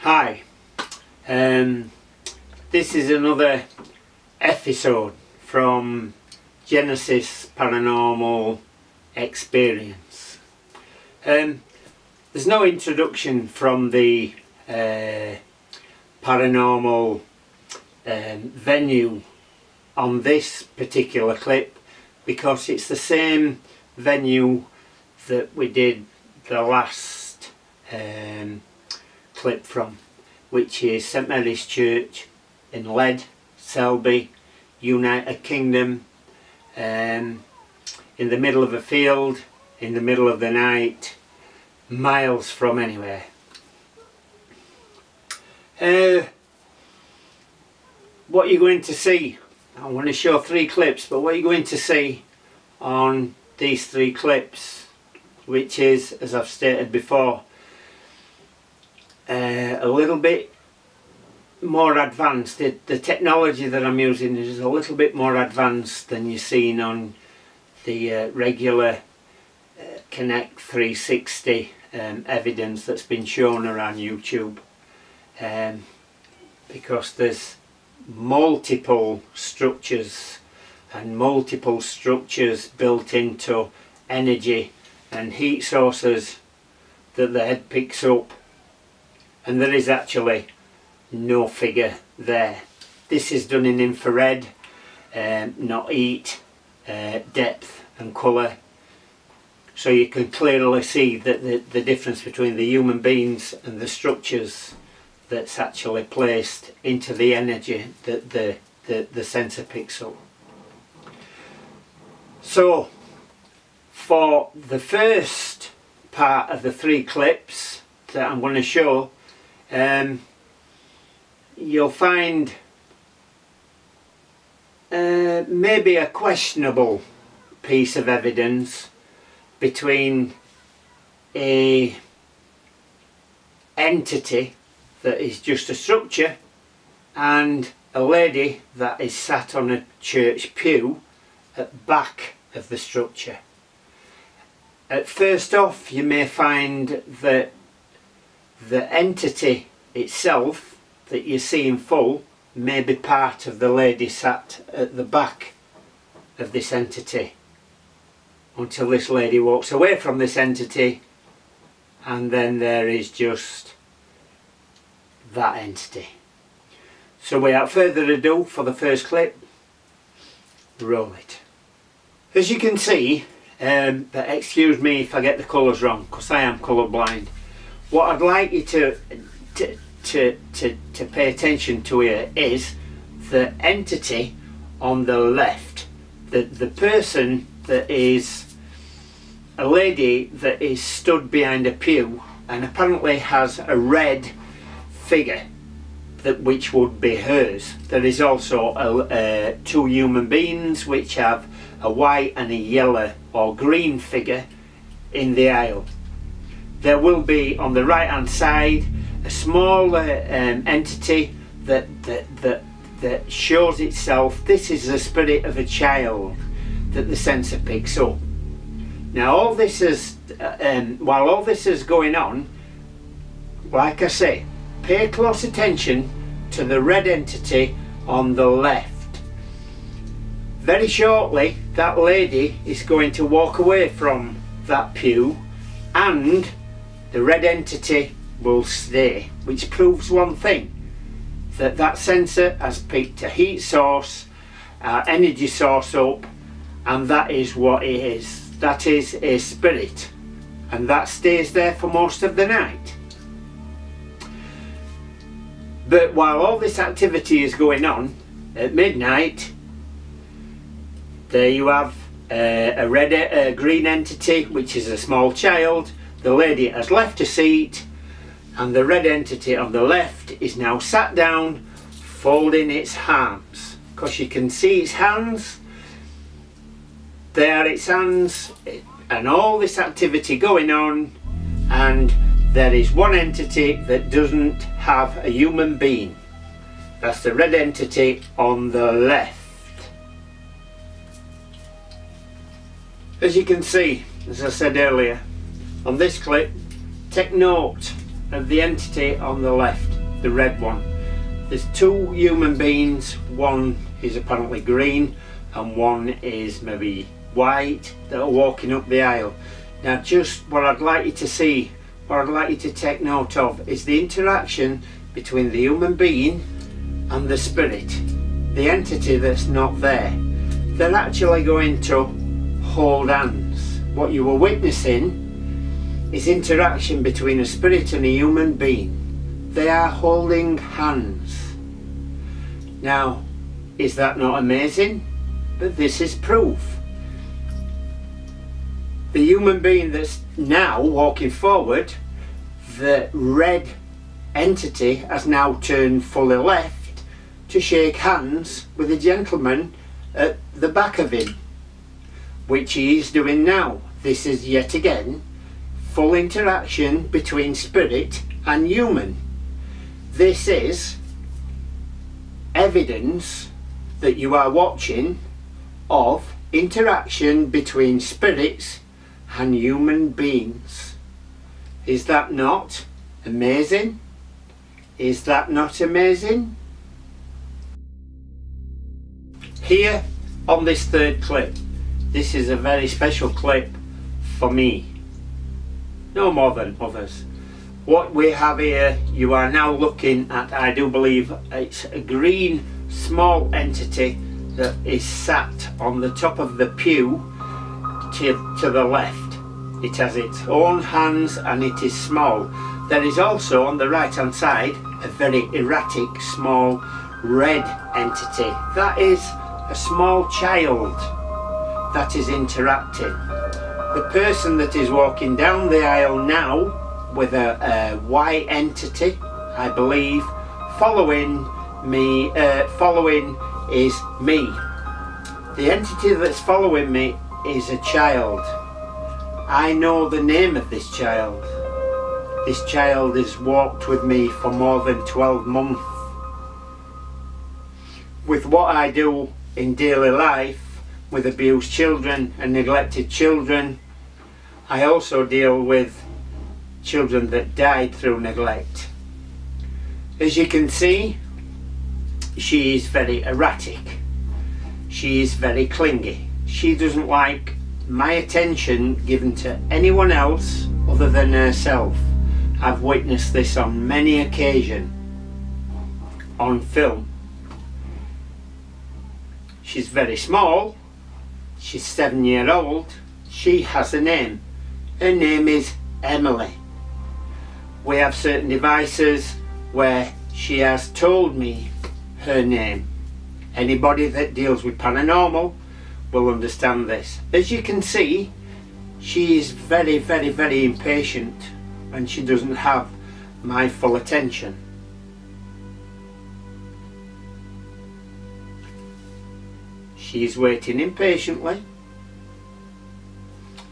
Hi, this is another episode from Genesis Paranormal Experience. There's no introduction from the paranormal venue on this particular clip because it's the same venue that we did the last clip from, which is St Mary's Church in Lead, Selby, United Kingdom, in the middle of a field, in the middle of the night, miles from anywhere. What you're going to see, I'm going to show 3 clips, but what you're going to see on these 3 clips, which is, as I've stated before, a little bit more advanced. The technology that I'm using is a little bit more advanced than you're seeing on the regular Connect 360 evidence that's been shown around YouTube, because there's multiple structures and multiple structures built into energy and heat sources that the head picks up, and there is actually no figure there. This is done in infrared, not heat, depth and colour, so you can clearly see that the difference between the human beings and the structures that's actually placed into the energy that the sensor picks up. So for the first part of the 3 clips that I'm going to show, you'll find maybe a questionable piece of evidence between a entity that is just a structure and a lady that is sat on a church pew at the back of the structure. At first off, you may find that the entity itself that you see in full may be part of the lady sat at the back of this entity, until this lady walks away from this entity, and then there is just that entity. So without further ado, for the first clip, roll it. As you can see, but excuse me if I get the colours wrong, because I am colour blind. What I'd like you to pay attention to here is the entity on the left, the person that is a lady that is stood behind a pew and apparently has a red figure which would be hers. There is also 2 human beings which have a white and a yellow or green figure in the aisle. There will be on the right hand side a small entity that shows itself. This is the spirit of a child that the sensor picks up. Now all this is, while all this is going on, like I say, pay close attention to the red entity on the left. Very shortly that lady is going to walk away from that pew and the red entity will stay, which proves one thing, that sensor has picked a heat source, energy source up, and that is what it is. That is a spirit, and that stays there for most of the night. But while all this activity is going on, at midnight, there you have a green entity, which is a small child. The lady has left a seat, and the red entity on the left is now sat down, folding its arms. Because you can see its hands, there are its hands, and all this activity going on, and there is one entity that doesn't have a human being. That's the red entity on the left. As you can see, as I said earlier, on this clip, take note of the entity on the left, the red one. There's two human beings, one is apparently green and one is maybe white, that are walking up the aisle. Now just what I'd like you to see, what I'd like you to take note of, is the interaction between the human being and the spirit, the entity that's not there. They're actually going to hold hands. What you were witnessing is interaction between a spirit and a human being. They are holding hands. Now, is that not amazing? But this is proof. The human being that's now walking forward, the red entity has now turned fully left to shake hands with a gentleman at the back of him, which he is doing now. This is yet again full interaction between spirit and human. This is evidence that you are watching of interaction between spirits and human beings. Is that not amazing? Is that not amazing? Here on this third clip, this is a very special clip for me, no more than others. What we have here, you are now looking at, I do believe it's a green small entity that is sat on the top of the pew to the left. It has its own hands and it is small. There is also on the right hand side a very erratic small red entity. That is a small child that is interacting. The person that is walking down the aisle now with a white entity, I believe, following is me. The entity that's following me is a child. I know the name of this child. This child has walked with me for more than 12 months. With what I do in daily life with abused children and neglected children, I also deal with children that died through neglect. As you can see, she is very erratic. She is very clingy. She doesn't like my attention given to anyone else other than herself. I've witnessed this on many occasions on film. She's very small. She's 7 years old. She has a name. Her name is Emily. We have certain devices where she has told me her name. Anybody that deals with paranormal will understand this. As you can see, she is very, very, very impatient when she doesn't have my full attention. She's waiting impatiently.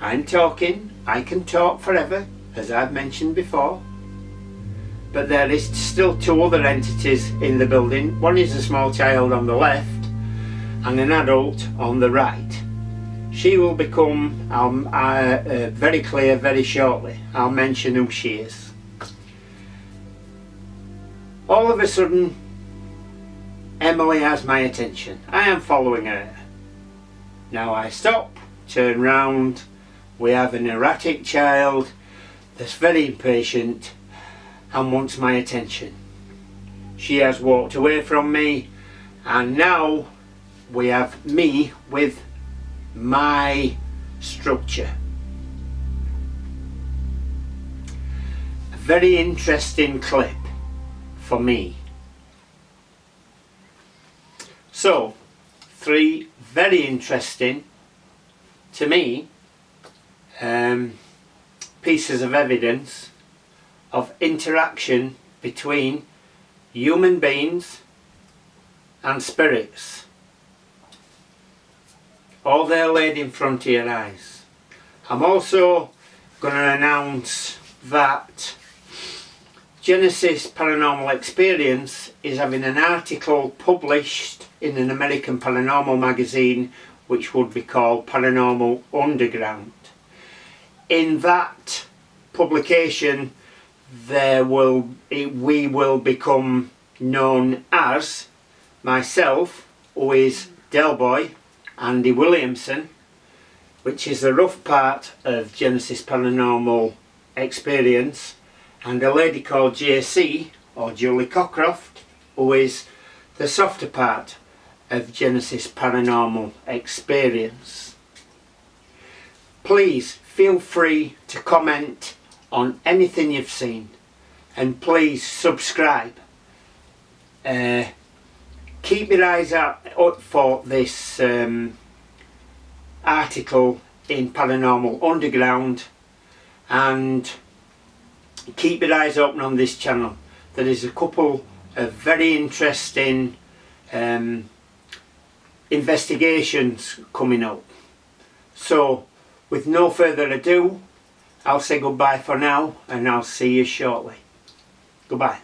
I'm talking. I can talk forever, as I've mentioned before. But there is still two other entities in the building. One is a small child on the left and an adult on the right. She will become very clear very shortly. I'll mention who she is. All of a sudden, Emily has my attention. I am following her. Now I stop, turn round. We have an erratic child that's very impatient and wants my attention. She has walked away from me, and now we have me with my structure. A very interesting clip for me. So, three very interesting, to me, pieces of evidence of interaction between human beings and spirits. All there laid in front of your eyes. I'm also going to announce that Genesis Paranormal Experience is having an article published in an American paranormal magazine which would be called Paranormal Underground. In that publication we will become known as myself, who is Del Boy, Andy Williamson, which is the rough part of Genesis Paranormal Experience, and a lady called JC, or Julie Cockcroft, who is the softer part of Genesis Paranormal Experience. Please feel free to comment on anything you've seen, and please subscribe. Keep your eyes out for this article in Paranormal Underground, and keep your eyes open on this channel. There is a couple of very interesting investigations coming up. So with no further ado, I'll say goodbye for now, and I'll see you shortly. Goodbye.